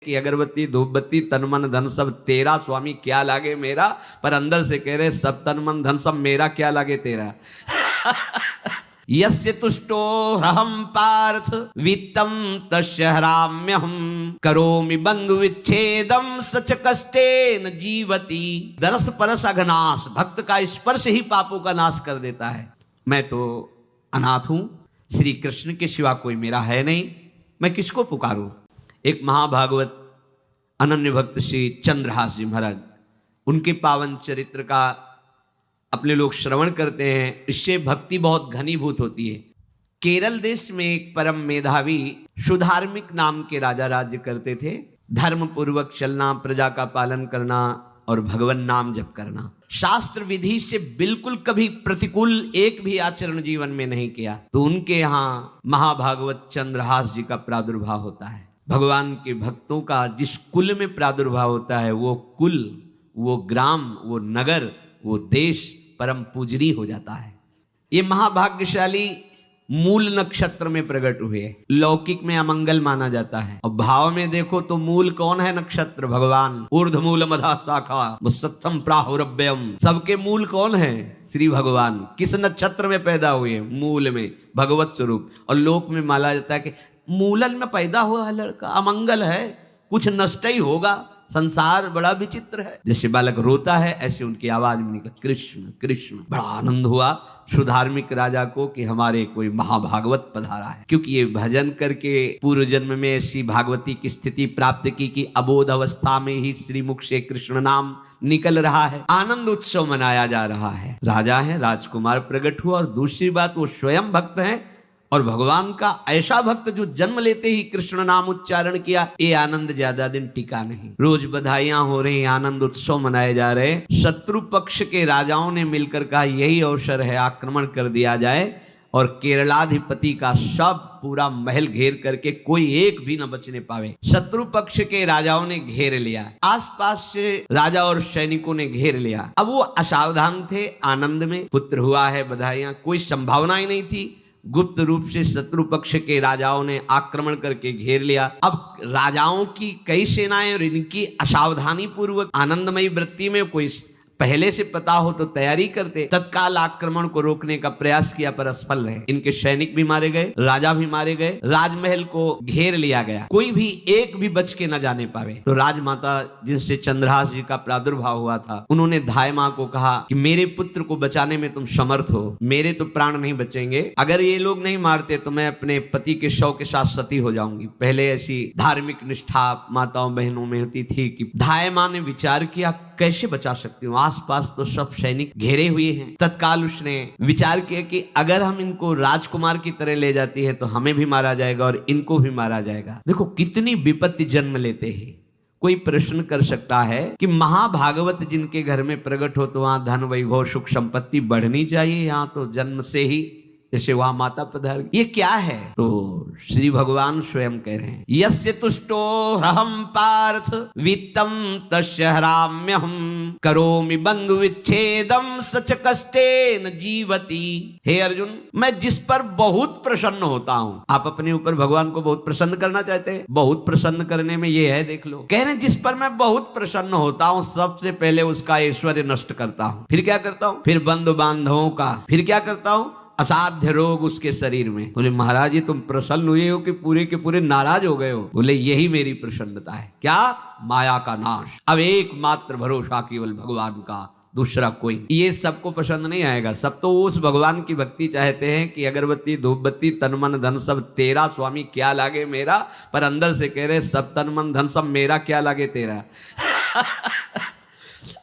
कि अगरबत्ती धूप बत्ती तन मन धन सब तेरा स्वामी क्या लागे मेरा, पर अंदर से कह रहे सब तन मन धन सब मेरा क्या लागे तेरा। यस्य तुष्टो रहम पार्थ वित्तम तस्य हराम्यहम करोमि बंधु विच्छेदम सच कष्टेन जीवति। दरस परस अघनाश, भक्त का स्पर्श ही पापों का नाश कर देता है। मैं तो अनाथ हूं, श्री कृष्ण के सिवा कोई मेरा है नहीं, मैं किसको पुकारूं। एक महाभागवत अनन्य भक्त श्री चंद्रहास जी महाराज, उनके पावन चरित्र का अपने लोग श्रवण करते हैं, इससे भक्ति बहुत घनीभूत होती है। केरल देश में एक परम मेधावी सुधार्मिक नाम के राजा राज्य करते थे। धर्म पूर्वक चलना, प्रजा का पालन करना और भगवान नाम जप करना, शास्त्र विधि से बिल्कुल कभी प्रतिकूल एक भी आचरण जीवन में नहीं किया। तो उनके यहाँ महाभागवत चंद्रहास जी का प्रादुर्भाव होता है। भगवान के भक्तों का जिस कुल में प्रादुर्भाव होता है, वो कुल, वो ग्राम, वो नगर, वो देश परम पूजनीय हो जाता है। ये महाभाग्यशाली मूल नक्षत्र में प्रकट हुए। लौकिक में अमंगल माना जाता है और भाव में देखो तो मूल कौन है नक्षत्र? भगवान। ऊर्ध्व मूल मधा शाखा मुसत्थम प्राहुरभ्यम, सबके मूल कौन है? श्री भगवान। किस नक्षत्र में पैदा हुए? मूल में, भगवत स्वरूप। और लोक में माना जाता है कि मूलन में पैदा हुआ है लड़का, अमंगल है, कुछ नष्ट ही होगा, संसार बड़ा विचित्र है। जैसे बालक रोता है ऐसे उनकी आवाज में निकला कृष्ण कृष्ण। बड़ा आनंद हुआ सुधार्मिक राजा को कि हमारे कोई महाभागवत पधारा है, क्योंकि ये भजन करके पूर्व जन्म में ऐसी भागवती की स्थिति प्राप्त की कि अबोध अवस्था में ही श्रीमुख से कृष्ण नाम निकल रहा है, आनंद उत्सव मनाया जा रहा है। राजा है, राजकुमार प्रकट हुआ, और दूसरी बात वो स्वयं भक्त है, और भगवान का ऐसा भक्त जो जन्म लेते ही कृष्ण नाम उच्चारण किया। ये आनंद ज्यादा दिन टिका नहीं। रोज बधाइयां हो रही, आनंद उत्सव मनाए जा रहे। शत्रु पक्ष के राजाओं ने मिलकर कहा यही अवसर है, आक्रमण कर दिया जाए, और केरलाधिपति का सब पूरा महल घेर करके कोई एक भी न बचने पावे। शत्रु पक्ष के राजाओं ने घेर लिया, आसपास से राजा और सैनिकों ने घेर लिया। अब वो असावधान थे, आनंद में पुत्र हुआ है, बधाइयां, कोई संभावना ही नहीं थी। गुप्त रूप से शत्रु पक्ष के राजाओं ने आक्रमण करके घेर लिया। अब राजाओं की कई सेनाएं और इनकी असावधानी पूर्वक आनंदमयी वृत्ति में कोई पहले से पता हो तो तैयारी करते, तत्काल आक्रमण को रोकने का प्रयास किया, पर असफल रहे। इनके सैनिक भी मारे गए, राजा भी मारे गए, राजमहल को घेर लिया गया, कोई भी एक भी बच के न जाने पावे। तो राजमाता जिनसे चंद्रहास जी का प्रादुर्भाव हुआ था, उन्होंने धाय मां को कहा कि मेरे पुत्र को बचाने में तुम समर्थ हो, मेरे तो प्राण नहीं बचेंगे, अगर ये लोग नहीं मारते तो मैं अपने पति के शव के साथ सती हो जाऊंगी। पहले ऐसी धार्मिक निष्ठा माताओं बहनों में होती थी कि धाय मां ने विचार किया कैसे बचा सकती हूँ, आसपास तो सब सैनिक घेरे हुए हैं। तत्काल उसने विचार किया कि अगर हम इनको राजकुमार की तरह ले जाती है तो हमें भी मारा जाएगा और इनको भी मारा जाएगा। देखो कितनी विपत्ति जन्म लेते हैं। कोई प्रश्न कर सकता है कि महाभागवत जिनके घर में प्रकट हो तो वहां धन वैभव सुख संपत्ति बढ़नी चाहिए, यहाँ तो जन्म से ही जैसे वहां माता पधार, ये क्या है? तो श्री भगवान स्वयं कह रहे हैं यस्य तुष्टो रहम पार्थ वित्तम तस्य हराम्यहम करोमि बंधु विच्छेदम सच कष्टेन जीवति। हे अर्जुन, मैं जिस पर बहुत प्रसन्न होता हूँ। आप अपने ऊपर भगवान को बहुत प्रसन्न करना चाहते हैं? बहुत प्रसन्न करने में ये है, देख लो। कह रहे जिस पर मैं बहुत प्रसन्न होता हूँ, सबसे पहले उसका ऐश्वर्य नष्ट करता हूँ। फिर क्या करता हूँ? फिर बंधु बांधवों का। फिर क्या करता हूँ? असाध्य रोग उसके शरीर में। बोले महाराज ये तुम प्रसन्न हुए हो कि पूरे के पूरे नाराज हो गए हो? बोले यही मेरी प्रसन्नता है। क्या? माया का नाश। अब एकमात्र भरोसा केवल भगवान का, दूसरा कोई नहीं। ये सबको पसंद नहीं आएगा। सब तो उस भगवान की भक्ति चाहते हैं कि अगरबत्ती धूप बत्ती तन मन धन सब तेरा स्वामी क्या लागे मेरा, पर अंदर से कह रहे सब तन मन धन सब मेरा क्या लागे तेरा।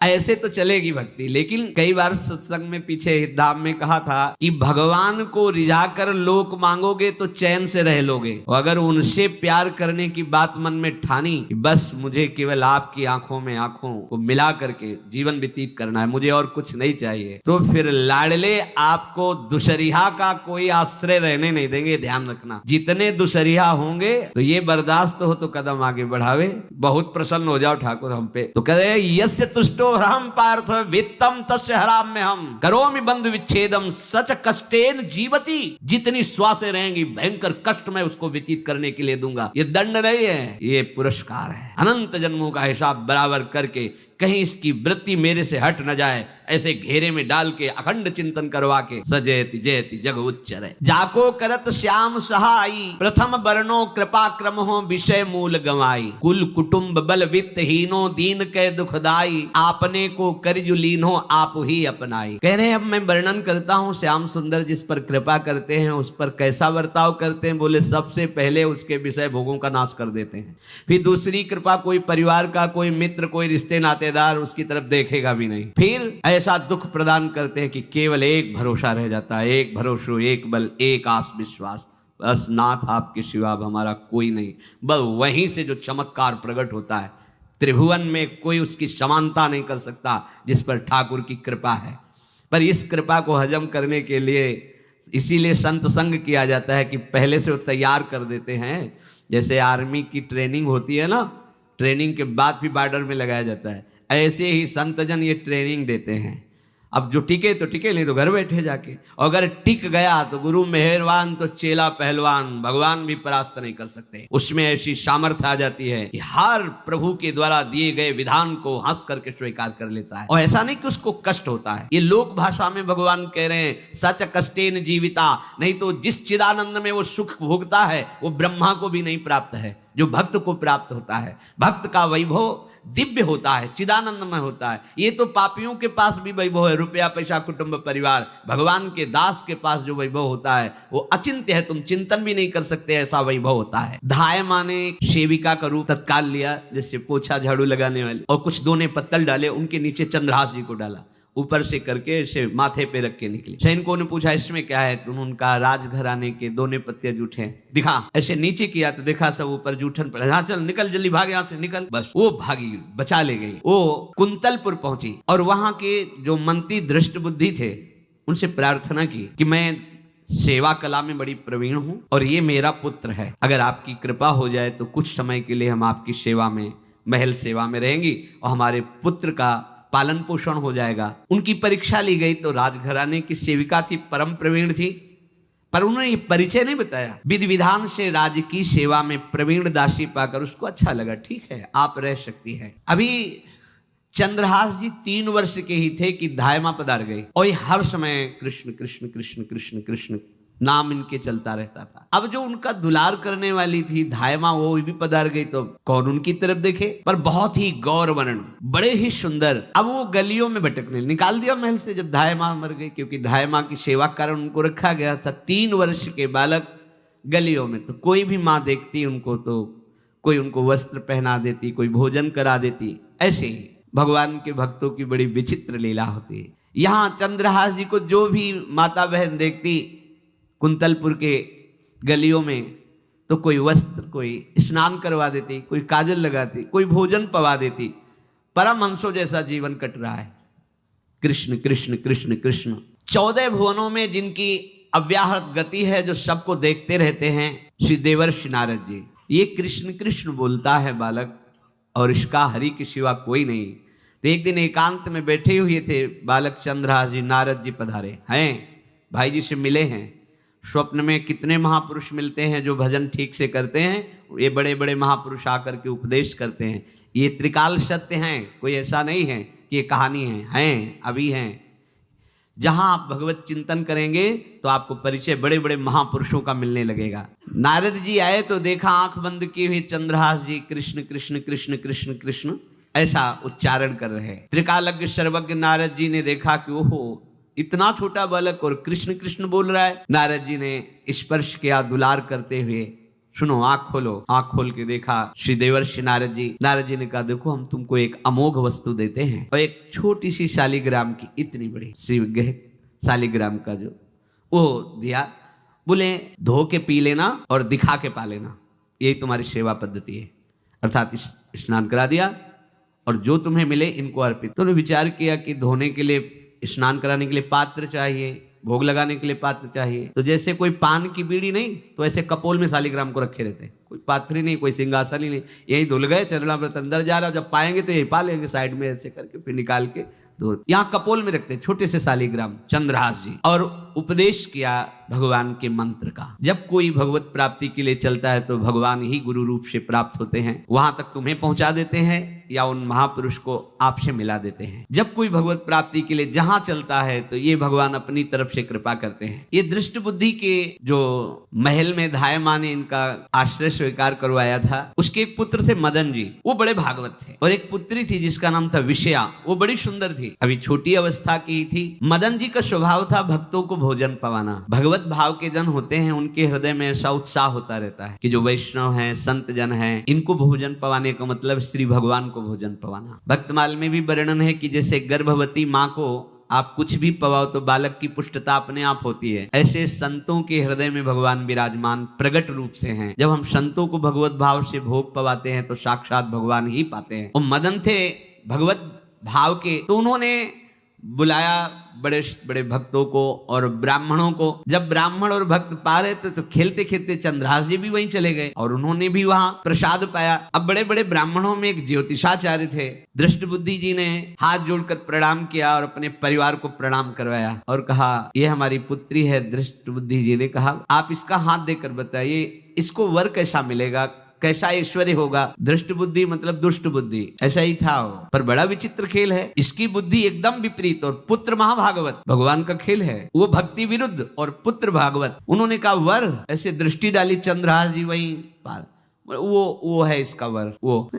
ऐसे तो चलेगी भक्ति। लेकिन कई बार सत्संग में पीछे धाम में कहा था कि भगवान को रिझाकर लोक मांगोगे तो चैन से रह लोगे, और अगर उनसे प्यार करने की बात मन में ठानी कि बस मुझे केवल आपकी आंखों में आंखों को मिला करके जीवन व्यतीत करना है, मुझे और कुछ नहीं चाहिए, तो फिर लाडले आपको दुशरिहा का कोई आश्रय रहने नहीं देंगे। ध्यान रखना, जितने दुशरिहा होंगे तो ये बर्दाश्त हो तो कदम आगे बढ़ावे। बहुत प्रसन्न हो जाओ ठाकुर हम पे। तो कह रहे यस्य तुष्टो यदोहम पार्थ वित्तम तस्य हराम्य हम करोमि बंधु विच्छेदम सच कष्टेन जीवती। जितनी श्वासें रहेंगी भयंकर कष्ट में उसको व्यतीत करने के लिए दूंगा। ये दंड नहीं है, ये पुरस्कार है। अनंत जन्मों का हिसाब बराबर करके कहीं इसकी वृत्ति मेरे से हट न जाए, ऐसे घेरे में डाल के अखंड चिंतन करवा के सजयति जयति जग उच्चर जाको करत श्याम सहाई प्रथम वर्णो कृपा क्रम हो विषय मूल गवाई कुल कुटुंब बल वित्त हीनो दीन के दुखदाई आपने को करजु लीनो आप ही अपनाई। कह रहे अब मैं वर्णन करता हूँ श्याम सुंदर जिस पर कृपा करते हैं उस पर कैसा बर्ताव करते हैं। बोले सबसे पहले उसके विषय भोगों का नाश कर देते हैं, फिर दूसरी कृपा कोई परिवार का कोई मित्र कोई रिश्ते नातेदार उसकी तरफ देखेगा भी नहीं, फिर ऐसा दुख प्रदान करते हैं कि केवल एक भरोसा रह जाता है, एक भरोसा एक बल एक आस विश्वास, बस नाथ आपके सिवा अब हमारा कोई नहीं। बस वहीं से जो चमत्कार प्रकट होता है, त्रिभुवन में कोई उसकी समानता नहीं कर सकता जिस पर ठाकुर की कृपा है। पर इस कृपा को हजम करने के लिए इसीलिए संत संग किया जाता है कि पहले से वो तैयार कर देते हैं। जैसे आर्मी की ट्रेनिंग होती है ना, ट्रेनिंग के बाद भी बॉर्डर में लगाया जाता है, ऐसे ही संतजन ये ट्रेनिंग देते हैं। अब जो टिके तो टिके, नहीं तो घर बैठे जाके, अगर टिक गया तो गुरु मेहरबान तो चेला पहलवान, भगवान भी परास्त नहीं कर सकते। उसमें ऐसी सामर्थ्य आ जाती है कि हर प्रभु के द्वारा दिए गए विधान को हंस करके स्वीकार कर लेता है। और ऐसा नहीं कि उसको कष्ट होता है, ये लोक भाषा में भगवान कह रहे हैं सच कष्टेन जीविता, नहीं तो जिस चिदानंद में वो सुख भोगता है वो ब्रह्मा को भी नहीं प्राप्त है जो भक्त को प्राप्त होता है। भक्त का वैभव दिव्य होता है, चिदानंद में होता है। ये तो पापियों के पास भी वैभव है, रुपया पैसा कुटुंब परिवार, भगवान के दास के पास जो वैभव होता है वो अचिंत्य है, तुम चिंतन भी नहीं कर सकते ऐसा वैभव होता है। धाय माने सेविका का रूप तत्काल लिया, जैसे पोछा झाड़ू लगाने वाले, और कुछ दोने पत्तल डाले, उनके नीचे चंद्रहास जी को डाला, ऊपर से करके ऐसे माथे पे रख के निकले। सैनिकों ने पूछा इसमें क्या है, तो उनका राजघराने के दोने पत्ते जूठे दिखा, ऐसे नीचे किया तो देखा सब ऊपर जूठन पड़ा। हाँ चल निकल जल्दी भाग यहाँ से निकल। बस वो भागी, बचा ले गई। वो कुंतलपुर पहुंची और वहां के जो मंत्री दृष्ट बुद्धि थे उनसे प्रार्थना की कि मैं सेवा कला में बड़ी प्रवीण हूं और ये मेरा पुत्र है, अगर आपकी कृपा हो जाए तो कुछ समय के लिए हम आपकी सेवा में, महल सेवा में रहेंगी और हमारे पुत्र का पालन पोषण हो जाएगा। उनकी परीक्षा ली गई तो राजघराने की सेविका थी, परम प्रवीण थी, पर उन्होंने ये परिचय नहीं बताया। विधि विधान से राज्य की सेवा में प्रवीण दासी पाकर उसको अच्छा लगा, ठीक है आप रह सकती है। अभी चंद्रहास जी 3 वर्ष के ही थे कि धायमा पधार गई और ये हर समय कृष्ण कृष्ण कृष्ण कृष्ण कृष्ण नाम इनके चलता रहता था। अब जो उनका दुलार करने वाली थी धायमा, वो भी पधार गई तो कौन उनकी तरफ देखे, पर बहुत ही गौर वर्ण, बड़े ही सुंदर। अब वो गलियों में भटकने, निकाल दिया महल से जब धायमा मर गई, क्योंकि धायमा की सेवा कारण उनको रखा गया था। 3 वर्ष के बालक गलियों में, तो कोई भी माँ देखती उनको तो कोई उनको वस्त्र पहना देती, कोई भोजन करा देती। ऐसे ही भगवान के भक्तों की बड़ी विचित्र लीला होती है। यहाँ चंद्रहास जी को जो भी माता बहन देखती कुंतलपुर के गलियों में, तो कोई वस्त्र, कोई स्नान करवा देती, कोई काजल लगाती, कोई भोजन पवा देती। परमहंसों जैसा जीवन कट रहा है। कृष्ण कृष्ण कृष्ण कृष्ण। 14 भुवनों में जिनकी अव्याहत गति है, जो सबको देखते रहते हैं, श्री देवर्षि नारद जी। ये कृष्ण कृष्ण बोलता है बालक और इसका हरि के सिवा कोई नहीं। तो एक दिन एकांत में बैठे हुए थे बालक चंद्रहास जी, नारद जी पधारे हैं, भाई जी से मिले हैं। स्वप्न में कितने महापुरुष मिलते हैं जो भजन ठीक से करते हैं, ये बड़े बड़े महापुरुष आकर के उपदेश करते हैं। ये त्रिकाल सत्य हैं, कोई ऐसा नहीं है कि ये कहानी हैं, अभी हैं। जहां आप भगवत चिंतन करेंगे तो आपको परिचय बड़े बड़े महापुरुषों का मिलने लगेगा। नारद जी आए तो देखा आंख बंद किए हुए चंद्रहास जी कृष्ण कृष्ण कृष्ण कृष्ण कृष्ण ऐसा उच्चारण कर रहे हैं। त्रिकालज्ञ सर्वज्ञ नारद जी ने देखा कि ओहो इतना छोटा बालक और कृष्ण कृष्ण बोल रहा है। नारद जी ने स्पर्श किया दुलार करते हुए, सुनो आंख खोलो। आंख खोल के देखा श्री देवर्षि नारद जी ने कहा देखो हम तुमको एक अमोघ वस्तु देते हैं, और एक छोटी सी शालिग्राम की इतनी बड़ी शिवगह शालिग्राम का जो वो दिया। बोले धो के पी लेना और दिखा के पा लेना, यही तुम्हारी सेवा पद्धति है। अर्थात स्नान करा दिया और जो तुम्हें मिले इनको अर्पित। तो उन्होंने विचार किया कि धोने के लिए, स्नान कराने के लिए पात्र चाहिए, भोग लगाने के लिए पात्र चाहिए। तो जैसे कोई पान की बीड़ी नहीं, तो ऐसे कपोल में शालिग्राम को रखे रहते हैं। कोई पात्री नहीं, कोई सिंहासन ही नहीं, यही धुल गए, चरणामृत अंदर जा रहा, जब पाएंगे तो यही पा लेंगे साइड में ऐसे करके, फिर निकाल के दो। यहाँ कपोल में रखते हैं छोटे से शालिग्राम चंद्रहास जी। और उपदेश किया भगवान के मंत्र का। जब कोई भगवत प्राप्ति के लिए चलता है तो भगवान ही गुरु रूप से प्राप्त होते हैं, वहां तक तुम्हें पहुंचा देते हैं या उन महापुरुष को आपसे मिला देते हैं। जब कोई भगवत प्राप्ति के लिए जहां चलता है तो ये भगवान अपनी तरफ से कृपा करते हैं। ये दृष्ट बुद्धि के जो महल में धायमान ने इनका आश्रय स्वीकार करवाया था, उसके एक पुत्र थे मदन जी, वो बड़े भागवत थे, और एक पुत्री थी जिसका नाम था विषया, वो बड़ी सुंदर थी, अभी छोटी अवस्था की थी। मदन जी का स्वभाव था भक्तों को भोजन पवाना। भगवत भाव के जन होते हैं, उनके हृदय में ऐसा उत्साह होता रहता है कि जो वैष्णव हैं, संत जन हैं, इनको भोजन पवाने का मतलब श्री भगवान को भोजन पवाना। भक्तमाल में भी वर्णन है कि जैसे गर्भवती माँ को आप कुछ भी पवाओ तो बालक की पुष्टता अपने आप होती है, ऐसे संतों के हृदय में भगवान विराजमान प्रगट रूप से हैं। जब हम संतों को भगवत भाव से भोग पवाते हैं तो साक्षात भगवान ही पाते हैं। और मदन थे भगवत भाव के, तो उन्होंने बुलाया बड़े बड़े भक्तों को और ब्राह्मणों को। जब ब्राह्मण और भक्त पा रहे थे तो खेलते खेलते चंद्रहास जी भी वहीं चले गए और उन्होंने भी वहां प्रसाद पाया। अब बड़े बड़े ब्राह्मणों में एक ज्योतिषाचार्य थे, दृष्ट बुद्धि जी ने हाथ जोड़कर प्रणाम किया और अपने परिवार को प्रणाम करवाया और कहा ये हमारी पुत्री है। दृष्ट बुद्धि जी ने कहा आप इसका हाथ देकर बताइए इसको वर कैसा मिलेगा, कैसा ऐश्वर्य होगा। दृष्ट बुद्धि मतलब दुष्ट बुद्धि, ऐसा ही था वो। पर बड़ा विचित्र खेल है, इसकी बुद्धि एकदम विपरीत और पुत्र महाभागवत। भगवान का खेल है, वो भक्ति विरुद्ध और पुत्र भागवत। उन्होंने कहा वर, ऐसे दृष्टि डाली चंद्रहास जी वहीं पार, वो है इसका वर। वो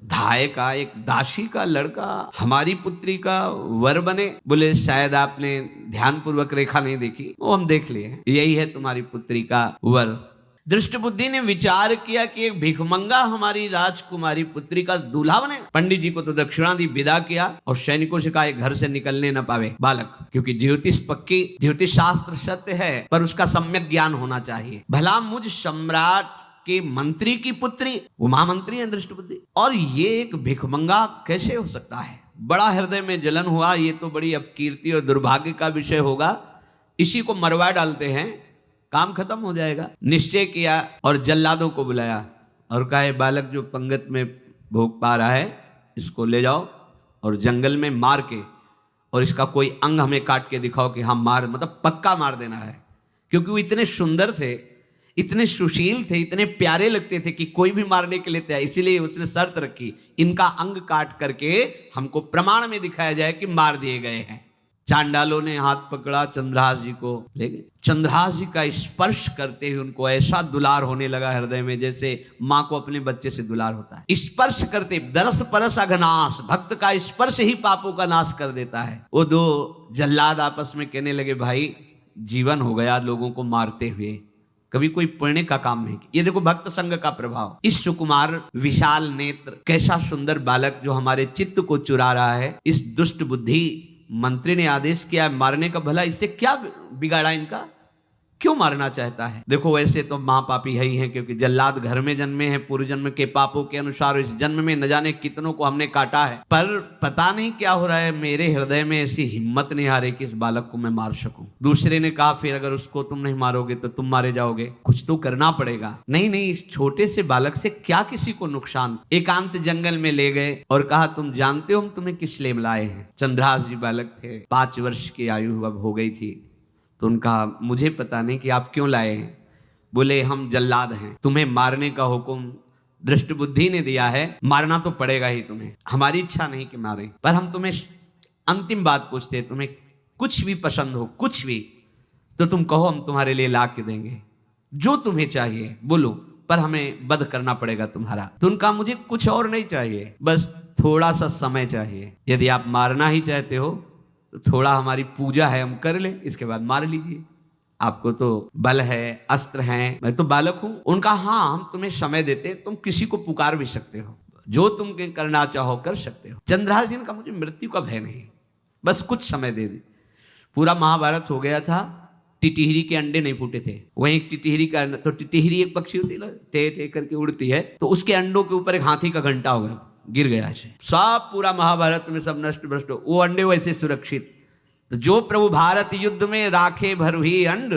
धाय का एक दासी का लड़का हमारी पुत्री का वर बने। बोले शायद आपने ध्यान पूर्वक रेखा नहीं देखी, वो हम देख लिए, यही है तुम्हारी पुत्री का वर। दृष्ट बुद्धि ने विचार किया कि एक भिखमंगा हमारी राजकुमारी पुत्री का दूल्हा बने। पंडित जी को तो दक्षिणा दी, विदा किया और सैनिकों से कहा घर से निकलने न पावे बालक, क्योंकि ज्योतिष पक्की, ज्योतिष शास्त्र सत्य है पर उसका सम्यक ज्ञान होना चाहिए। भला मुझ सम्राट के मंत्री की पुत्री, वो महामंत्री है दृष्ट बुद्धि, और ये एक भिखमंगा कैसे हो सकता है। बड़ा हृदय में जलन हुआ, ये तो बड़ी अपकीर्ति और दुर्भाग्य का विषय होगा, इसी को मरवा डालते हैं, काम खत्म हो जाएगा। निश्चय किया और जल्लादों को बुलाया और कहा बालक जो पंगत में भोग पा रहा है इसको ले जाओ और जंगल में मार के, और इसका कोई अंग हमें काट के दिखाओ कि हम मार, मतलब पक्का मार देना है। क्योंकि वो इतने सुंदर थे, इतने सुशील थे, इतने प्यारे लगते थे कि कोई भी मारने के लिए तैयार। इसीलिए उसने शर्त रखी इनका अंग काट करके हमको प्रमाण में दिखाया जाए कि मार दिए गए हैं। चांडालों ने हाथ पकड़ा, चंद्रहास जी को ले गए। चंद्रहास जी का स्पर्श करते हुए उनको ऐसा दुलार होने लगा हृदय में जैसे माँ को अपने बच्चे से दुलार होता है। स्पर्श करते, दरस परस अघनाश, भक्त का स्पर्श ही पापों का नाश कर देता है। वो दो जल्लाद आपस में कहने लगे भाई जीवन हो गया लोगों को मारते हुए, कभी कोई पुण्य का काम नहीं। ये देखो भक्त संग का प्रभाव। इस सुकुमार विशाल नेत्र, कैसा सुंदर बालक जो हमारे चित्त को चुरा रहा है, इस दुष्ट बुद्धि मंत्री ने आदेश किया मारने का। भला इससे क्या बिगाड़ा इनका, क्यों मारना चाहता है। देखो वैसे तो महापापी है ही हैं, क्योंकि जल्लाद घर में जन्मे हैं, पूर्व जन्म के पापों के अनुसार इस जन्म में न जाने कितनों को हमने काटा है। पर पता नहीं क्या हो रहा है, मेरे हृदय में ऐसी हिम्मत नहीं आ रही कि इस बालक को मैं मार सकूं। दूसरे ने कहा फिर अगर उसको तुम नहीं मारोगे तो तुम मारे जाओगे, कुछ तो करना पड़ेगा। नहीं नहीं, इस छोटे से बालक से क्या किसी को नुकसान। एकांत जंगल में ले गए और कहा तुम जानते हो हम तुम्हें किस लिए लाए हैं। चंद्रहास जी बालक थे, 5 वर्ष की आयु अब हो गई थी। तो उनका मुझे पता नहीं कि आप क्यों लाए हैं। बोले हम जल्लाद हैं, तुम्हें मारने का हुक्म दृष्ट बुद्धि ने दिया है, मारना तो पड़ेगा ही तुम्हें। हमारी इच्छा नहीं कि मारें, पर हम तुम्हें अंतिम बात पूछते हैं, तुम्हें कुछ भी पसंद हो, कुछ भी, तो तुम कहो हम तुम्हारे लिए ला के देंगे, जो तुम्हें चाहिए बोलो, पर हमें वध करना पड़ेगा तुम्हारा। तो उनका मुझे कुछ और नहीं चाहिए, बस थोड़ा सा समय चाहिए। यदि आप मारना ही चाहते हो तो थोड़ा हमारी पूजा है हम कर लें, इसके बाद मार लीजिए। आपको तो बल है, अस्त्र हैं, मैं तो बालक हूं। उनका हाँ हम तुम्हें समय देते, तुम किसी को पुकार भी सकते हो, जो तुम करना चाहो कर सकते हो। चंद्रहास जी का मुझे मृत्यु का भय नहीं, बस कुछ समय दे दे। पूरा महाभारत हो गया था, टिटिहरी के अंडे नहीं फूटे थे। वहीं एक टिटिहरी का, तो टिटिहरी एक पक्षी होती है ना, टे टे करके उड़ती है, तो उसके अंडों के ऊपर एक हाथी का घंटा हो गया, गिर गया ऐसे। सब पूरा महाभारत में सब नष्ट भ्रष्ट, वो अंडे वैसे सुरक्षित। तो जो प्रभु भारत युद्ध में राखे भरही अंड,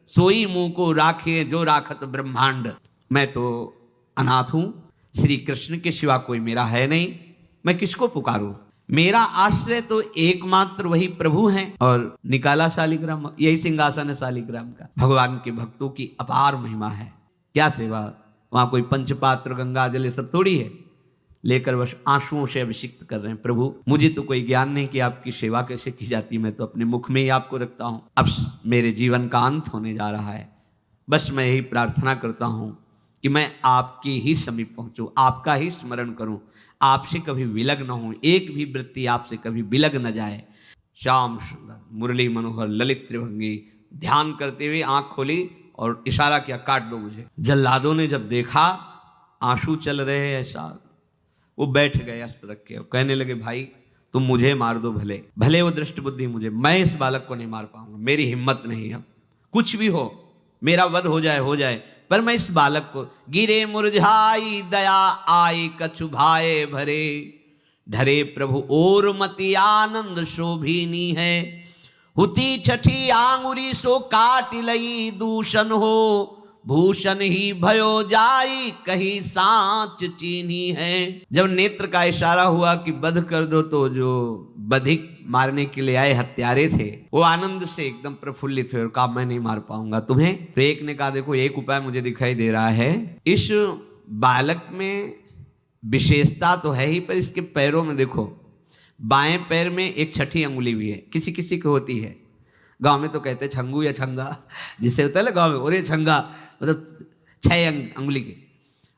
सोई मुंह को राखे जो राखत ब्रह्मांड। मैं तो अनाथ हूं, श्री कृष्ण के सिवा कोई मेरा है नहीं, मैं किसको पुकारूं? मेरा आश्रय तो एकमात्र वही प्रभु हैं। और निकाला शालिग्राम, यही सिंहासन है शालिग्राम का। भगवान के भक्तों की अपार महिमा है। क्या सेवा, वहां कोई पंचपात्र गंगा जल सब थोड़ी है, लेकर बस आंसुओं से अभिषिक्त कर रहे हैं। प्रभु मुझे तो कोई ज्ञान नहीं कि आपकी सेवा कैसे की जाती, मैं तो अपने मुख में ही आपको रखता हूं। अब मेरे जीवन का अंत होने जा रहा है, बस मैं यही प्रार्थना करता हूं कि मैं आपके ही समीप पहुंचूं, आपका ही स्मरण करूं, आपसे कभी विलग न हूं, एक भी वृत्ति आपसे कभी विलग न जाए। श्याम सुंदर मुरली मनोहर ललित त्रिभंगी ध्यान करते हुए आंख खोली और इशारा किया, काट दो मुझे। जल्लादों ने जब देखा आंसू चल रहे हैं ऐसा, वो बैठ गए अस्त्र रख के और कहने लगे, भाई तुम मुझे मार दो, भले भले वो दृष्ट बुद्धि मुझे, मैं इस बालक को नहीं मार पाऊंगा, मेरी हिम्मत नहीं। अब कुछ भी हो, मेरा वध हो जाए, पर मैं इस बालक को, गिरे मुरझाई दया आई कछु भाए भरे, ढरे प्रभु और मति आनंद शोभिनी है, हुती छठी आंगुरी सो काट लई दूषण हो, भूषण ही भयो जाई कहीं सांच चीनी है। जब नेत्र का इशारा हुआ कि वध कर दो, तो जो बधिक मारने के लिए आए हत्यारे थे वो आनंद से एकदम प्रफुल्लित हुए और कहा, मैं नहीं मार पाऊंगा तुम्हें। तो एक ने कहा, देखो एक उपाय मुझे दिखाई दे रहा है, इस बालक में विशेषता तो है ही, पर इसके पैरों में देखो, बाएं पैर में एक छठी अंगुली भी है, किसी किसी को होती है। गांव में तो कहते छंगू या छंगा, जिसे होता है ना गांव में, और ये छंगा मतलब 6 अंगुली के।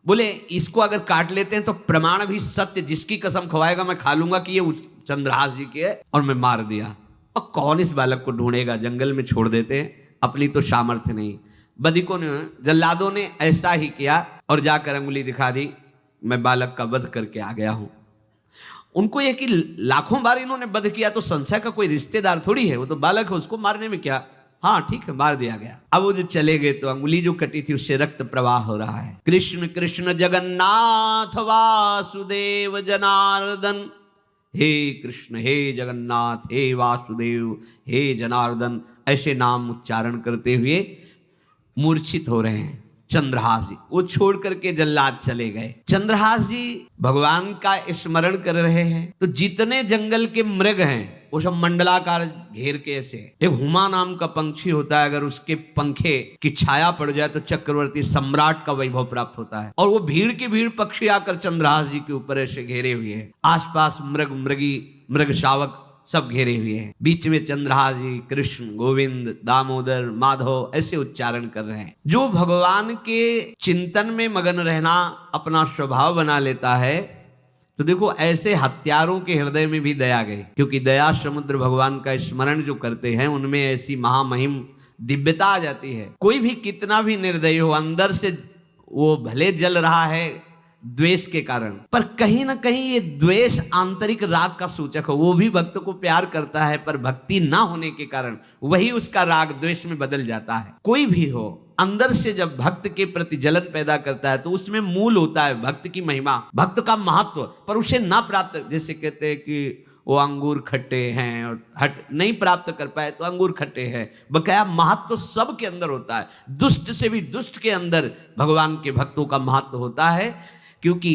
बोले इसको अगर काट लेते हैं तो प्रमाण भी सत्य, जिसकी कसम खवाएगा मैं खा लूंगा कि ये चंद्रहास जी के है और मैं मार दिया। और कौन इस बालक को ढूंढेगा, जंगल में छोड़ देते हैं, अपनी तो सामर्थ्य नहीं। बधिकों ने, जल्लादों ने ऐसा ही किया और जाकर अंगुली दिखा दी, मैं बालक का वध करके आ गया हूं। उनको यह कि लाखों बार इन्होंने वध किया तो संशय का कोई रिश्तेदार थोड़ी है, वो तो बालक है, उसको मारने में क्या, हाँ ठीक है मार दिया गया। अब वो जो चले गए तो अंगुली जो कटी थी उससे रक्त प्रवाह हो रहा है। कृष्ण कृष्ण जगन्नाथ वासुदेव जनार्दन, हे कृष्ण हे जगन्नाथ हे वासुदेव हे जनार्दन, ऐसे नाम उच्चारण करते हुए मूर्छित हो रहे हैं चंद्रहास जी। वो छोड़ करके जल्लाद चले गए। चंद्रहास जी भगवान का स्मरण कर रहे हैं, तो जितने जंगल के मृग हैं वो सब मंडलाकार घेर के ऐसे। एक हुमा नाम का पंछी होता है, अगर उसके पंखे की छाया पड़ जाए तो चक्रवर्ती सम्राट का वैभव प्राप्त होता है। और वो भीड़ की भीड़ पक्षी आकर चंद्रहास जी के ऊपर ऐसे घेरे हुए हैं, आसपास मृग मृगी मृग शावक सब घेरे हुए हैं। बीच में चंद्रहास जी कृष्ण गोविंद दामोदर माधव ऐसे उच्चारण कर रहे हैं। जो भगवान के चिंतन में मगन रहना अपना स्वभाव बना लेता है, तो देखो ऐसे हत्यारों के हृदय में भी दया गई, क्योंकि दया समुद्र भगवान का स्मरण जो करते हैं उनमें ऐसी महामहिम दिव्यता आ जाती है। कोई भी कितना भी निर्दयी हो, अंदर से वो भले जल रहा है द्वेष के कारण, पर कहीं ना कहीं ये द्वेष आंतरिक राग का सूचक हो। वो भी भक्त को प्यार करता है, पर भक्ति ना होने के कारण वही उसका राग द्वेष में बदल जाता है। कोई भी हो, अंदर से जब भक्त के प्रति जलन पैदा करता है तो उसमें मूल होता है भक्त की महिमा, भक्त का महत्व, पर उसे ना प्राप्त, जैसे कहते हैं कि वो अंगूर खट्टे हैं और हट नहीं प्राप्त कर पाए तो अंगूर खट्टे हैं, बकाया महत्व सब के अंदर होता है। दुष्ट से भी दुष्ट के अंदर भगवान के भक्तों का महत्व होता है, क्योंकि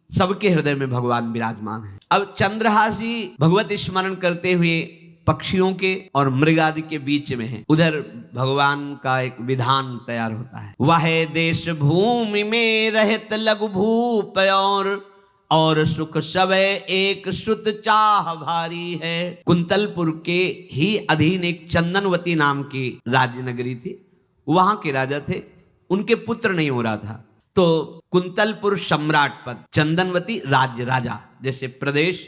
सबके हृदय में भगवान विराजमान है। अब चंद्रहास जी भगवत स्मरण करते हुए पक्षियों के और मृग आदि के बीच में है। उधर भगवान का एक विधान तैयार होता है, वह देश भूमि में रहत लघु भूप और सुख सब एक सुत चाह भारी है। कुंतलपुर के ही अधीन एक चंदनवती नाम की राज्य नगरी थी। वहां के राजा थे, उनके पुत्र नहीं हो रहा था, तो कुंतलपुर सम्राट पद, चंदनवती राज्य राजा, जैसे प्रदेश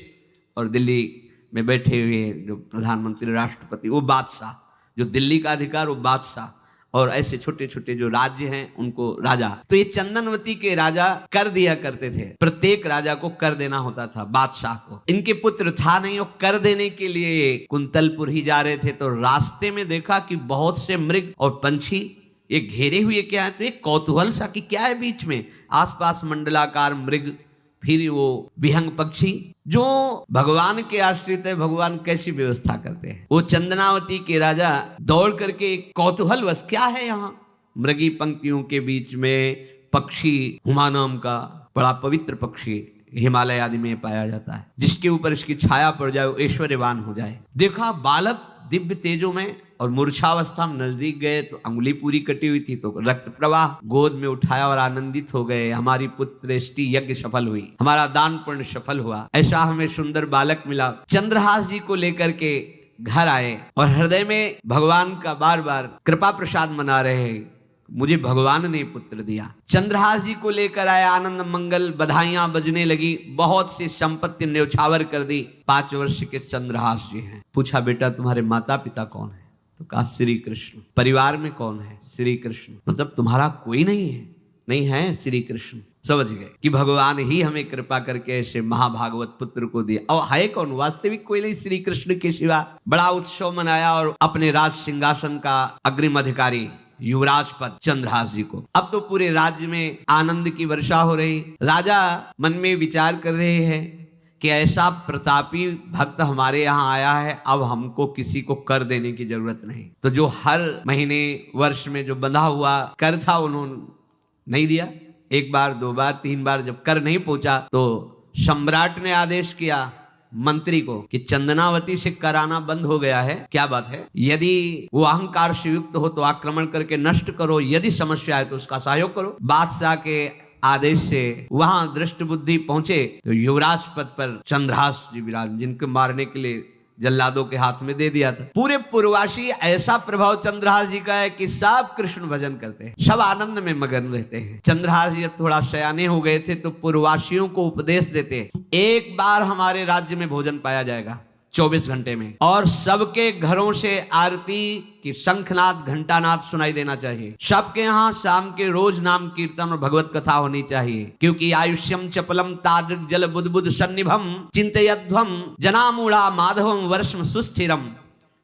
और दिल्ली में बैठे हुए जो प्रधानमंत्री राष्ट्रपति वो बादशाह, जो दिल्ली का अधिकार वो बादशाह, और ऐसे छोटे छोटे जो राज्य हैं उनको राजा। तो ये चंदनवती के राजा कर दिया करते थे, प्रत्येक राजा को कर देना होता था बादशाह को। इनके पुत्र था नहीं, वो कर देने के लिए कुंतलपुर ही जा रहे थे, तो रास्ते में देखा कि बहुत से मृग और पंछी ये घेरे हुए क्या है, तो एक कौतूहल सा कि क्या है बीच में। आसपास मंडलाकार मृग फिर वो विहंग पक्षी जो भगवान के आश्रित है, भगवान कैसी व्यवस्था करते हैं। वो चंदनावती के राजा दौड़ करके कौतूहलवश, क्या है यहाँ, मृगी पंक्तियों के बीच में पक्षी हुमा नाम का बड़ा पवित्र पक्षी हिमालय आदि में पाया जाता है, जिसके ऊपर इसकी छाया पड़ जाए वो ऐश्वर्यवान हो जाए। देखा बालक दिव्य तेजों में, और मूर्छावस्था में नजदीक गए तो अंगुली पूरी कटी हुई थी, तो रक्त प्रवाह, गोद में उठाया और आनंदित हो गए, हमारी पुत्रेष्टि यज्ञ सफल हुई, हमारा दान पुण्य सफल हुआ, ऐसा हमें सुंदर बालक मिला। चंद्रहास जी को लेकर के घर आए और हृदय में भगवान का बार बार कृपा प्रसाद मना रहे हैं, मुझे भगवान ने पुत्र दिया। चंद्रहास जी को लेकर आए, आनंद मंगल बधाइयां बजने लगी, बहुत सी संपत्ति न्यौछावर कर दी। 5 वर्ष के चंद्रहास जी हैं। पूछा बेटा तुम्हारे माता पिता कौन है? तो कहा श्री कृष्ण। परिवार में कौन है? श्री कृष्ण। मतलब तुम्हारा कोई नहीं है? नहीं है, श्री कृष्ण। समझ गए कि भगवान ही हमें कृपा करके ऐसे महाभागवत पुत्र को दिया। और है कौन? वास्तविक कोई नहीं, श्री कृष्ण के सिवा। बड़ा उत्सव मनाया और अपने राज सिंहासन का अग्रिम अधिकारी युवराज पद चंद्रहास जी को। अब तो पूरे राज्य में आनंद की वर्षा हो रही। राजा मन में विचार कर रहे हैं कि ऐसा प्रतापी भक्त हमारे यहाँ आया है, अब हमको किसी को कर देने की जरूरत नहीं। तो जो हर महीने वर्ष में जो बंधा हुआ कर था उन्होंने नहीं दिया। 1 बार 2 बार 3 बार जब कर नहीं पहुंचा तो सम्राट ने आदेश किया मंत्री को कि चंदनावती से कराना बंद हो गया है। क्या बात है? यदि वो अहंकार से युक्त हो तो आक्रमण करके नष्ट करो, यदि समस्या है तो उसका सहयोग करो। बादशाह के आदेश से वहां दृष्ट बुद्धि पहुंचे तो युवराज पद पर चंद्रहास जी विराज, जिनको मारने के लिए जल्लादों के हाथ में दे दिया था। पूरे पूर्वासी ऐसा प्रभाव चंद्रहास जी का है कि सब कृष्ण भजन करते हैं, सब आनंद में मगन रहते हैं। चंद्रहास जी थोड़ा सयाने हो गए थे तो पूर्वासियों को उपदेश देते, 1 बार हमारे राज्य में भोजन पाया जाएगा 24 घंटे में, और सबके घरों से आरती की शंखनाद घंटानाद सुनाई देना चाहिए। सबके यहाँ शाम के रोज नाम कीर्तन और भगवत कथा होनी चाहिए, क्योंकि आयुष्यम चपलम तादृक जल बुद्बुद सन्निभम चिंतयध्वम जनामूढ़ा माधवम वर्षम सुस्थिरम।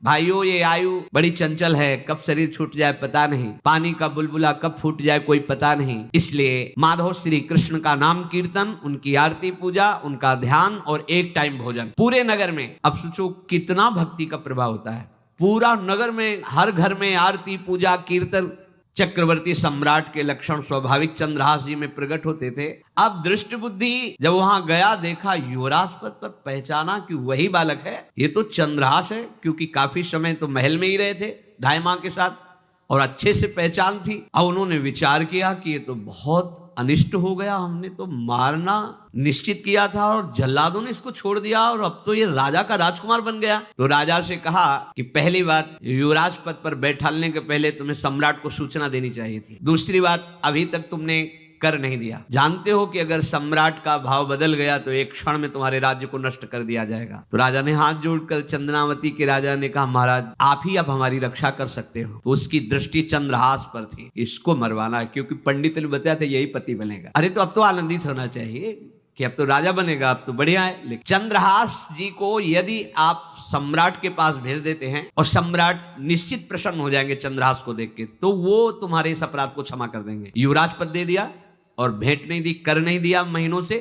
भाइयों, ये आयु बड़ी चंचल है, कब शरीर छूट जाए पता नहीं, पानी का बुलबुला कब फूट जाए कोई पता नहीं। इसलिए माधव श्री कृष्ण का नाम कीर्तन, उनकी आरती पूजा, उनका ध्यान और 1 टाइम भोजन पूरे नगर में। अब सोचो कितना भक्ति का प्रभाव होता है। पूरा नगर में, हर घर में आरती पूजा कीर्तन। चक्रवर्ती सम्राट के लक्षण स्वाभाविक चंद्रहास जी में प्रकट होते थे। अब दृष्ट बुद्धि जब वहां गया, देखा युवराज पद पर, पहचाना कि वही बालक है, ये तो चंद्रहास है, क्योंकि काफी समय तो महल में ही रहे थे धाय मां के साथ और अच्छे से पहचान थी। अब उन्होंने विचार किया कि ये तो बहुत अनिष्ट हो गया, हमने तो मारना निश्चित किया था और जल्लादों ने इसको छोड़ दिया और अब तो ये राजा का राजकुमार बन गया। तो राजा से कहा कि पहली बात, युवराज पद पर बैठालने के पहले तुम्हें सम्राट को सूचना देनी चाहिए थी। दूसरी बात, अभी तक तुमने कर नहीं दिया। जानते हो कि अगर सम्राट का भाव बदल गया तो 1 क्षण में तुम्हारे राज्य को नष्ट कर दिया जाएगा। तो राजा ने हाथ जोड़कर चंद्रनावती के राजा ने कहा, महाराज आप ही अब हमारी रक्षा कर सकते हो। तो उसकी दृष्टि चंद्रहास पर थी, इसको मरवाना है, क्योंकि पंडित ने बताया था यही पति बनेगा। अरे तो अब तो आनंदित होना चाहिए कि अब तो राजा बनेगा, अब तो बढ़िया है। लेकिन चंद्रहास जी को यदि आप सम्राट के पास भेज देते हैं और सम्राट निश्चित प्रसन्न हो जाएंगे चंद्रहास को देख के, तो वो तुम्हारे इस अपराध को क्षमा कर देंगे। युवराज पद दे दिया और भेंट नहीं दी, कर नहीं दिया महीनों से,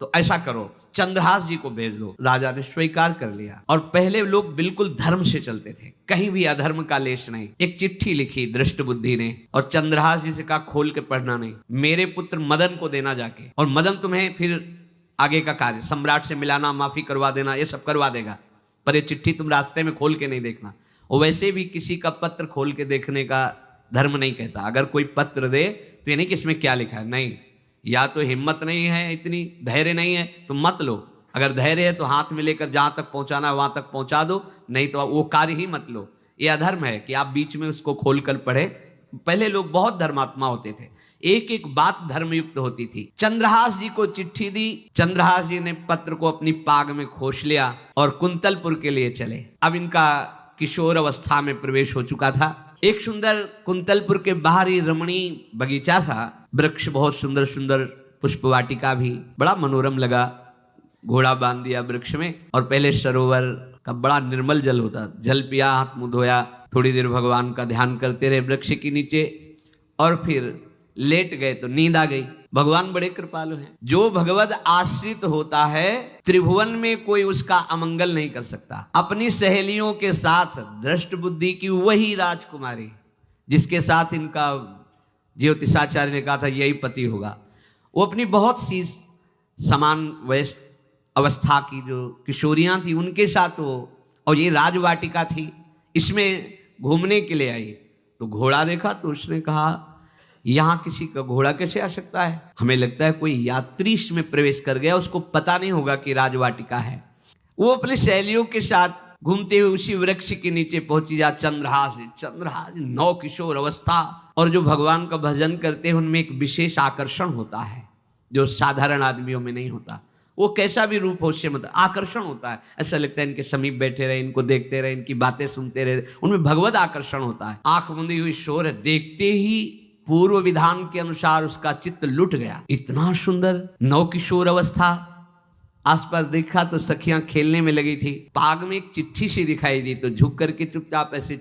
तो ऐसा करो चंद्रहास जी को भेज दो। राजा ने स्वीकार कर लिया। और पहले लोग बिल्कुल धर्म से चलते थे, कहीं भी अधर्म का लेश नहीं। एक चिट्ठी लिखी दृष्ट बुद्धि ने और चंद्रहास जी से कहा खोल के पढ़ना नहीं, मेरे पुत्र मदन को देना जाके, और मदन तुम्हें फिर आगे का कार्य सम्राट से मिलाना, माफी करवा देना, ये सब करवा देगा, पर ये चिट्ठी तुम रास्ते में खोल के नहीं देखना। और वैसे भी किसी का पत्र खोल के देखने का धर्म नहीं कहता। अगर कोई पत्र दे तो ये नहीं कि इसमें क्या लिखा है, नहीं, या तो हिम्मत नहीं है, इतनी धैर्य नहीं है तो मत लो। अगर धैर्य है तो हाथ में लेकर जहां तक पहुंचाना है वहां तक पहुंचा दो, नहीं तो वो कार्य ही मत लो। ये अधर्म है कि आप बीच में उसको खोलकर पढ़े। पहले लोग बहुत धर्मात्मा होते थे, एक एक बात धर्मयुक्त होती थी। चंद्रहास जी को चिट्ठी दी, चंद्रहास जी ने पत्र को अपनी पाग में खोस लिया और कुंतलपुर के लिए चले। अब इनका किशोर अवस्था में प्रवेश हो चुका था। एक सुंदर कुंतलपुर के बाहरी रमणीय बगीचा था, वृक्ष बहुत सुंदर सुंदर, पुष्पवाटिका भी, बड़ा मनोरम लगा। घोड़ा बांध दिया वृक्ष में और पहले सरोवर का बड़ा निर्मल जल होता, जल पिया, हाथ मुंह धोया, थोड़ी देर भगवान का ध्यान करते रहे वृक्ष के नीचे, और फिर लेट गए तो नींद आ गई। भगवान बड़े कृपालु हैं। जो भगवद आश्रित होता है त्रिभुवन में कोई उसका अमंगल नहीं कर सकता। अपनी सहेलियों के साथ दृष्ट बुद्धि की वही राजकुमारी जिसके साथ इनका ज्योतिषाचार्य ने कहा था यही पति होगा, वो अपनी बहुत सी समान वयस्क अवस्था की जो किशोरियां थी उनके साथ वो, और ये राजवाटिका थी, इसमें घूमने के लिए आई। तो घोड़ा देखा तो उसने कहा यहाँ किसी का घोड़ा कैसे आ सकता है, हमें लगता है कोई यात्री इसमें प्रवेश कर गया, उसको पता नहीं होगा कि राजवाटिका है। वो अपने सहेलियों के साथ घूमते हुए उसी वृक्ष के नीचे पहुंची। जा चंद्रहास नौ किशोर अवस्था, और जो भगवान का भजन करते हैं उनमें एक विशेष आकर्षण होता है जो साधारण आदमियों में नहीं होता। वो कैसा भी रूप हो उससे मतलब आकर्षण होता है, ऐसा लगता है इनके समीप बैठे रहे, इनको देखते रहे, इनकी बातें सुनते रहे, उनमें भगवत आकर्षण होता है। आंख मुंदी हुई शोर है, देखते ही पूर्व विधान के अनुसार उसका चित्त लुट गया। इतना सुंदर नौ किशोर अवस्था। आसपास देखा तो सखियां खेलने में लगी थी। पाग में एक चिट्ठी सी दिखाई दी तो झुक करके चुपचाप ऐसे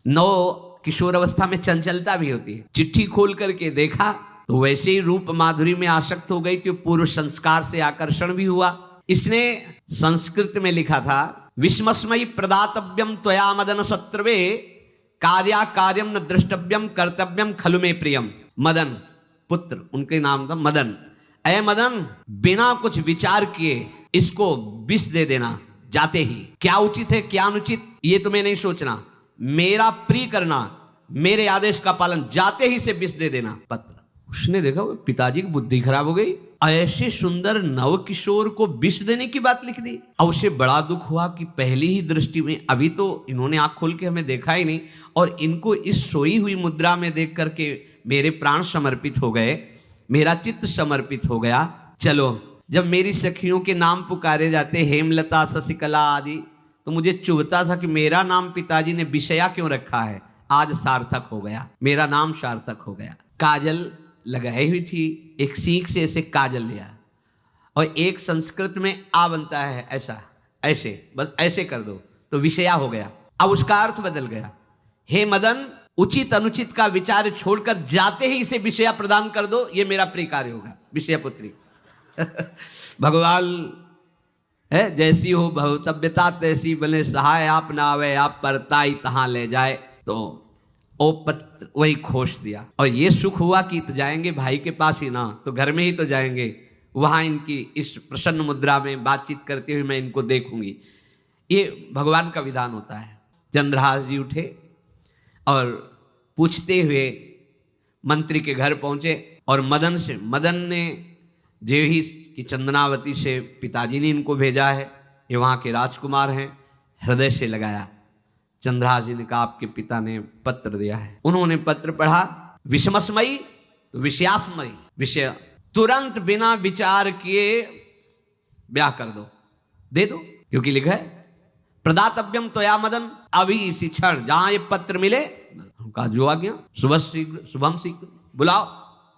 नौ किशोर अवस्था में चंचलता भी होती है, चिट्ठी खोल करके देखा तो वैसे ही रूप माधुरी में आसक्त हो गई थी। पूर्व संस्कार से आकर्षण भी हुआ। इसने संस्कृत में लिखा था विस्मस्मयी प्रदातव्यम त्वया मदन शत्रवे कार्या कार्यम न द्रष्टव्यम कर्तव्यम खलु में प्रियम। मदन पुत्र उनके नाम था मदन। अय मदन, बिना कुछ विचार किए इसको विष दे देना जाते ही। क्या उचित है क्या अनुचित ये तुम्हें नहीं सोचना, मेरा प्रिय करना, मेरे आदेश का पालन, जाते ही से विष दे देना। पत्र उसने देखा पिताजी की बुद्धि खराब हो गई, ऐसे सुंदर नव किशोर को विष देने की बात लिख दी। अब उसे बड़ा दुख हुआ कि पहली ही दृष्टि में, अभी तो इन्होंने आंख खोल के हमें देखा ही नहीं, और इनको इस सोई हुई मुद्रा में देख करके मेरे प्राण समर्पित हो गए, मेरा चित्त समर्पित हो गया। चलो, जब मेरी सखियों के नाम पुकारे जाते हेमलता शशिकला आदि, तो मुझे चुभता था कि मेरा नाम पिताजी ने विषया क्यों रखा है। आज सार्थक हो गया, मेरा नाम सार्थक हो गया। काजल लगाई हुई थी, एक सीख से ऐसे काजल लिया, और एक संस्कृत में आ बनता है ऐसा, ऐसे बस ऐसे कर दो तो विषया हो गया। अब उसका अर्थ बदल गया। हे मदन, उचित अनुचित का विचार छोड़कर जाते ही इसे विषया प्रदान कर दो, ये मेरा प्रिय कार्य होगा। विषया पुत्री भगवान है, जैसी हो भवतव्यता तैसी बने सहाय, आप ना आवे आप परताई तहां ले जाए। तो ओ पत्र वही खोश दिया, और ये सुख हुआ कि तो जाएंगे भाई के पास ही ना, तो घर में ही तो जाएंगे, वहां इनकी इस प्रसन्न मुद्रा में बातचीत करते हुए मैं इनको देखूंगी। ये भगवान का विधान होता है। चंद्रहास जी उठे और पूछते हुए मंत्री के घर पहुंचे, और मदन ने जेही कि चंदनावती से पिताजी ने इनको भेजा है, ये वहाँ के राजकुमार हैं, हृदय से लगाया। चंद्रहास जी ने कहा आपके पिता ने पत्र दिया है। उन्होंने पत्र पढ़ा, विषमस्मयी तो विषयास्मयी, विषय तुरंत बिना विचार किए ब्याह कर दो, दे दो, क्योंकि लिखा है प्रदातव्यम त्वया मदन, अभी इसी क्षण जहां ये पत्र मिले, कहा जो आ गया शुभम शीघ्र बुलाओ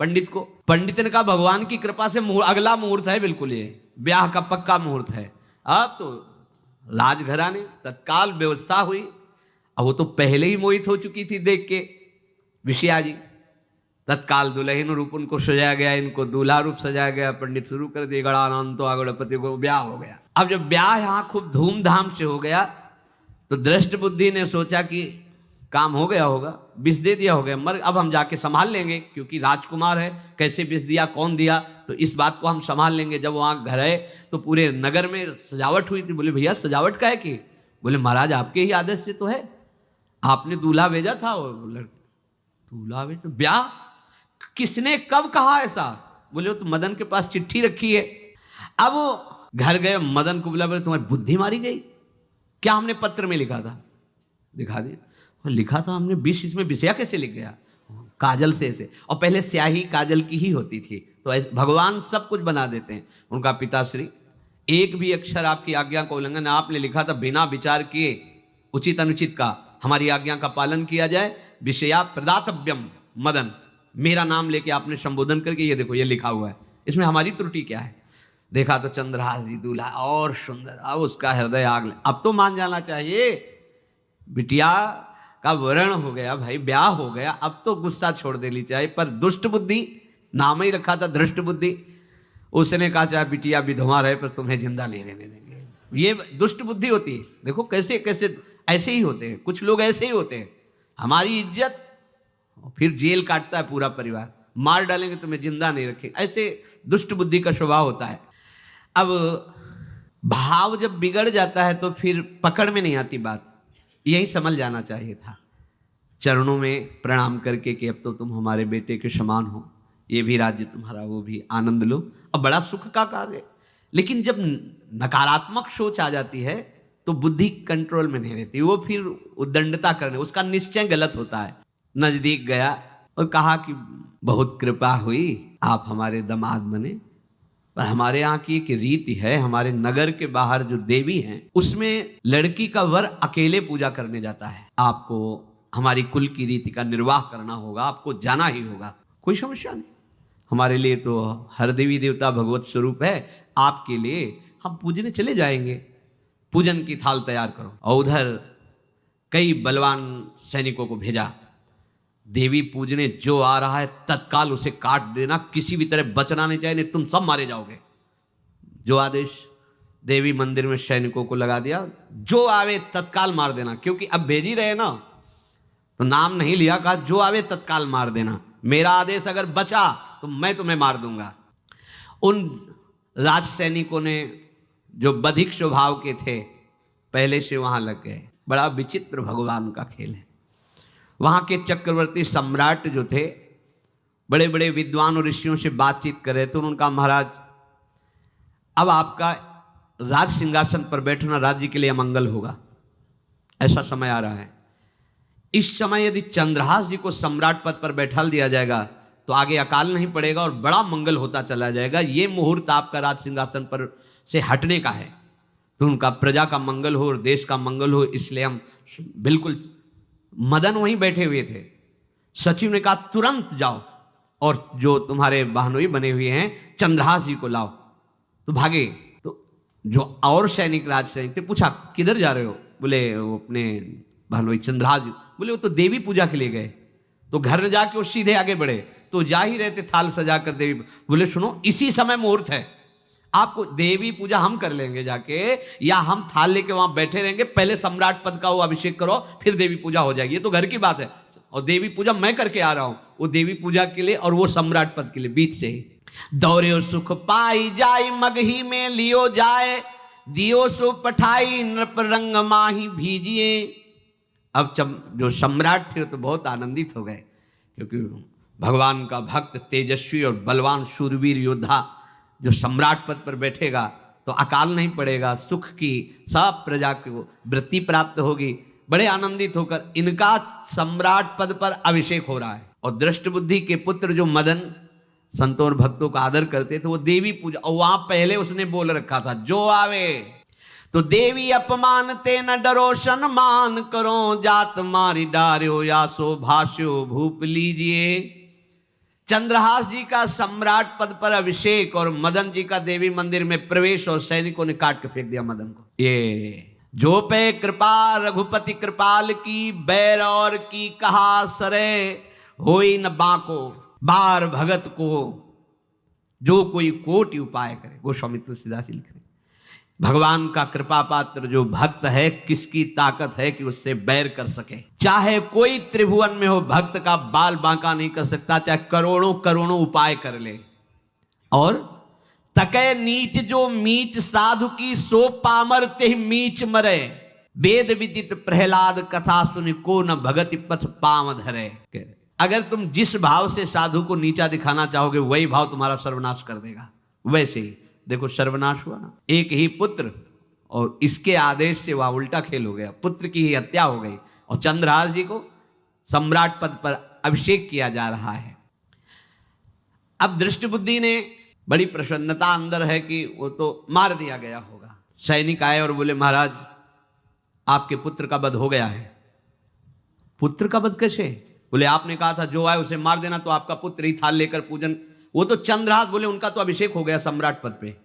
पंडित को। पंडित ने कहा भगवान की कृपा से अगला मुहूर्त है, बिल्कुल ये ब्याह का पक्का मुहूर्त है। अब तो राजघराने तत्काल व्यवस्था हुई। अब वो तो पहले ही मोहित हो चुकी थी देख के विषया जी। तत्काल दुल्हन रूप उनको सजाया गया, इनको दूल्हा रूप सजाया गया, पंडित शुरू कर दिए गणानंतो गणपति को, ब्याह हो गया। अब जब ब्याह यहाँ खूब धूमधाम से हो गया तो दृष्ट बुद्धि ने सोचा कि काम हो गया होगा, विष दे दिया होगा, मर अब हम जाके संभाल लेंगे, क्योंकि राजकुमार है, कैसे विष दिया कौन दिया तो इस बात को हम संभाल लेंगे। जब वहाँ घर है तो पूरे नगर में सजावट हुई थी। बोले भैया सजावट का है कि? बोले महाराज आपके ही आदेश से तो है, आपने दूल्हा भेजा था। और बोले दूल्हा भेजा, ब्याह किसने कब कहा ऐसा? बोले तो मदन के पास चिट्ठी रखी है। अब वो घर गए, मदन को बोला, बोले तुम्हारी बुद्धि मारी गई क्या? हमने पत्र में लिखा था, दिखा दिया। लिखा था हमने विष, इसमें विषया कैसे लिख गया? काजल से ऐसे, और पहले स्याही काजल की ही होती थी। तो ऐसे भगवान सब कुछ बना देते हैं। उनका पिताश्री एक भी अक्षर आपकी आज्ञा का उल्लंघन, आपने लिखा था बिना विचार किए उचित अनुचित का हमारी आज्ञा का पालन किया जाए। विषया प्रदातव्यम मदन, मेरा नाम लेके आपने संबोधन करके ये देखो ये लिखा हुआ है, इसमें हमारी त्रुटि क्या है? देखा तो चंद्रहास जी दूल्हा और सुंदर। अब उसका हृदय आग ले। अब तो मान जाना चाहिए बिटिया, का वर्ण हो गया भाई, ब्याह हो गया, अब तो गुस्सा छोड़ देनी चाहिए। पर दुष्ट बुद्धि, नाम ही रखा था दृष्ट बुद्धि, उसने कहा चाहे बिटिया विधवा रहे पर तुम्हें जिंदा नहीं रहने देंगे। ये दुष्ट बुद्धि होती है। देखो कैसे कैसे ऐसे ही होते हैं, कुछ लोग ऐसे ही होते हैं, हमारी इज्जत, फिर जेल काटता है पूरा परिवार, मार डालेंगे तुम्हें जिंदा नहीं रखें, ऐसे दुष्ट बुद्धि का स्वभाव होता है। अब भाव जब बिगड़ जाता है तो फिर पकड़ में नहीं आती बात, यही समझ जाना चाहिए था। चरणों में प्रणाम करके कि अब तो तुम हमारे बेटे के समान हो, ये भी राज्य तुम्हारा, वो भी आनंद लो, अब बड़ा सुख का कार्य है। लेकिन जब नकारात्मक सोच आ जाती है तो बुद्धि कंट्रोल में नहीं रहती, वो फिर उद्दंडता करने, उसका निश्चय गलत होता है। नजदीक गया और कहा कि बहुत कृपा हुई, आप हमारे दामाद बने, पर हमारे यहाँ की एक रीति है, हमारे नगर के बाहर जो देवी हैं उसमें लड़की का वर अकेले पूजा करने जाता है, आपको हमारी कुल की रीति का निर्वाह करना होगा, आपको जाना ही होगा। कोई समस्या नहीं, हमारे लिए तो हर देवी देवता भगवत स्वरूप है, आपके लिए हम पूजने चले जाएंगे, पूजन की थाल तैयार करो। और उधर कई बलवान सैनिकों को भेजा, देवी पूजने जो आ रहा है तत्काल उसे काट देना, किसी भी तरह बचना नहीं चाहिए, नहीं तुम सब मारे जाओगे। जो आदेश देवी मंदिर में सैनिकों को लगा दिया, जो आवे तत्काल मार देना, क्योंकि अब भेज ही रहे ना, तो नाम नहीं लिया, कहा जो आवे तत्काल मार देना, मेरा आदेश अगर बचा तो मैं तुम्हें मार दूंगा। उन राज सैनिकों ने जो बधिक स्वभाव के थे पहले से वहां लग गए। बड़ा विचित्र भगवान का खेल है। वहाँ के चक्रवर्ती सम्राट जो थे, बड़े बड़े विद्वान और ऋषियों से बातचीत कर रहे थे। उनका महाराज अब आपका राज सिंहासन पर बैठना राज्य के लिए अमंगल होगा, ऐसा समय आ रहा है। इस समय यदि चंद्रहास जी को सम्राट पद पर बैठा दिया जाएगा तो आगे अकाल नहीं पड़ेगा और बड़ा मंगल होता चला जाएगा। ये मुहूर्त आपका राज सिंहासन पर से हटने का है, तो उनका प्रजा का मंगल हो और देश का मंगल हो, इसलिए हम बिल्कुल। मदन वहीं बैठे हुए थे। सचिव ने कहा तुरंत जाओ और जो तुम्हारे बहनोई बने हुए हैं चंद्रहास जी को लाओ। तो भागे। तो जो और सैनिक, राज सैनिक थे, पूछा किधर जा रहे हो? बोले वो अपने बहनोई चंद्रहास जी। बोले वो तो देवी पूजा के लिए गए। तो घर में जाके वो सीधे आगे बढ़े, तो जा ही रहे थे थाल सजा कर देवी। बोले सुनो, इसी समय मुहूर्त है, आपको देवी पूजा हम कर लेंगे जाके, या हम थाल लेके वहां बैठे रहेंगे, पहले सम्राट पद का वो अभिषेक करो, फिर देवी पूजा हो जाएगी। ये तो घर की बात है, और देवी पूजा मैं करके आ रहा हूं, वो देवी पूजा के लिए और वो सम्राट पद के लिए, बीच से ही। दौरे सुख पाई जाय मगही में लियो जाए, दियो सो पठाई नृप रंग माही भीजिए। अब जो सम्राट थे तो बहुत आनंदित हो गए, क्योंकि भगवान का भक्त, तेजस्वी और बलवान शूरवीर योद्धा जो सम्राट पद पर बैठेगा तो अकाल नहीं पड़ेगा, सुख की सब प्रजा को वृत्ति प्राप्त होगी। बड़े आनंदित होकर इनका सम्राट पद पर अभिषेक हो रहा है। और दृष्ट बुद्धि के पुत्र जो मदन संतों और भक्तों का आदर करते थे, वो देवी पूजा, और वहां पहले उसने बोल रखा था जो आवे तो देवी अपमान ते न डरो सम्मान करो, जात मारी डार्यो या सो भाष्यो भूप लीजिए। चंद्रहास जी का सम्राट पद पर अभिषेक और मदन जी का देवी मंदिर में प्रवेश, और सैनिकों ने काट के फेंक दिया मदन को। ये जो पे कृपा रघुपति कृपाल की, बैर और की कहा सरे, होई न बाको बार भगत को, जो कोई कोटि उपाय करे। गोस्वामी तुलसीदास लिख रहे, भगवान का कृपा पात्र जो भक्त है, किसकी ताकत है कि उससे बैर कर सके। चाहे कोई त्रिभुवन में हो, भक्त का बाल बांका नहीं कर सकता, चाहे करोड़ों करोड़ों उपाय कर ले। और तके नीच जो मीच साधु की, सो पामर ते मीच मरे, वेद विदित प्रहलाद कथा सुन को न भगति पथ पाम धरे। अगर तुम जिस भाव से साधु को नीचा दिखाना चाहोगे, वही भाव तुम्हारा सर्वनाश कर देगा। वैसे ही देखो सर्वनाश हुआ ना, एक ही पुत्र, और इसके आदेश से वह उल्टा खेल हो गया, पुत्र की ही हत्या हो गई, और चंद्रहास जी को सम्राट पद पर अभिषेक किया जा रहा है। अब दृष्ट बुद्धि ने बड़ी प्रसन्नता अंदर है कि वो तो मार दिया गया होगा। सैनिक आए और बोले महाराज आपके पुत्र का वध हो गया है। पुत्र का वध कैसे? बोले आपने कहा था जो आए उसे मार देना, तो आपका पुत्र ही थाल लेकर पूजन, वो तो चंद्रहास, बोले उनका तो अभिषेक हो गया सम्राट पद पे।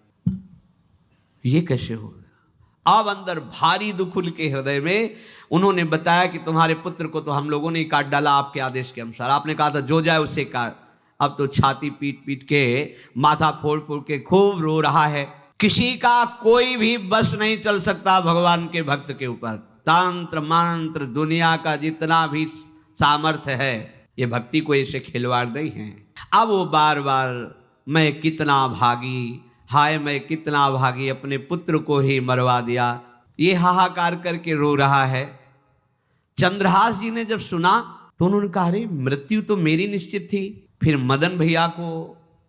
ये कैसे हो गया? अब अंदर भारी दुख उनके हृदय में। उन्होंने बताया कि तुम्हारे पुत्र को तो हम लोगों ने काट डाला आपके आदेश के अनुसार, आपने कहा था जो जाए उसे काट। अब तो छाती पीट पीट के, माथा फोड़ फोड़ के खूब रो रहा है। किसी का कोई भी बस नहीं चल सकता भगवान के भक्त के ऊपर। तंत्र मंत्र दुनिया का जितना भी सामर्थ्य है, ये भक्ति को ऐसे खिलवाड़ नहीं है। अब वो बार बार मैं कितना भागी, हाय मैं कितना भागी, अपने पुत्र को ही मरवा दिया, ये हाहाकार करके रो रहा है। चंद्रहास जी ने जब सुना तो उन्होंने कहा अरे मृत्यु तो मेरी निश्चित थी, फिर मदन भैया को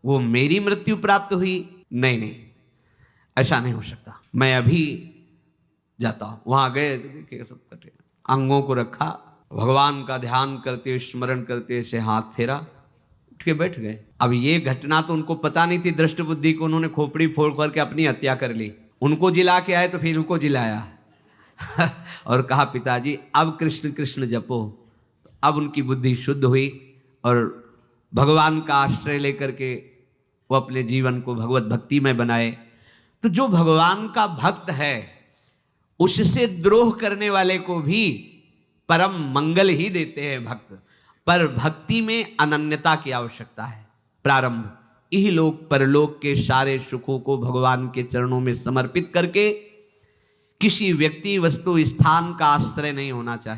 वो मेरी मृत्यु प्राप्त हुई। नहीं नहीं, ऐसा नहीं हो सकता, मैं अभी जाता हूं। वहां गए तो देखिए सब कटे, अंगों को रखा, भगवान का ध्यान करते हुए स्मरण करते से हाथ फेरा, उठ के बैठ गए। अब ये घटना तो उनको पता नहीं थी, दृष्ट बुद्धि को उन्होंने खोपड़ी फोड़ करके अपनी हत्या कर ली। उनको जिला के आए तो फिर उनको जिलाया और कहा पिताजी अब कृष्ण कृष्ण जपो। अब उनकी बुद्धि शुद्ध हुई और भगवान का आश्रय लेकर के वो अपने जीवन को भगवत भक्ति में बनाए। तो जो भगवान का भक्त है उससे द्रोह करने वाले को भी परम मंगल ही देते हैं भक्त। पर भक्ति में अनन्यता की आवश्यकता है। प्रारंभ इहलोक परलोक के सारे सुखों को भगवान के चरणों में समर्पित करके किसी व्यक्ति वस्तु स्थान का आश्रय नहीं होना चाहिए।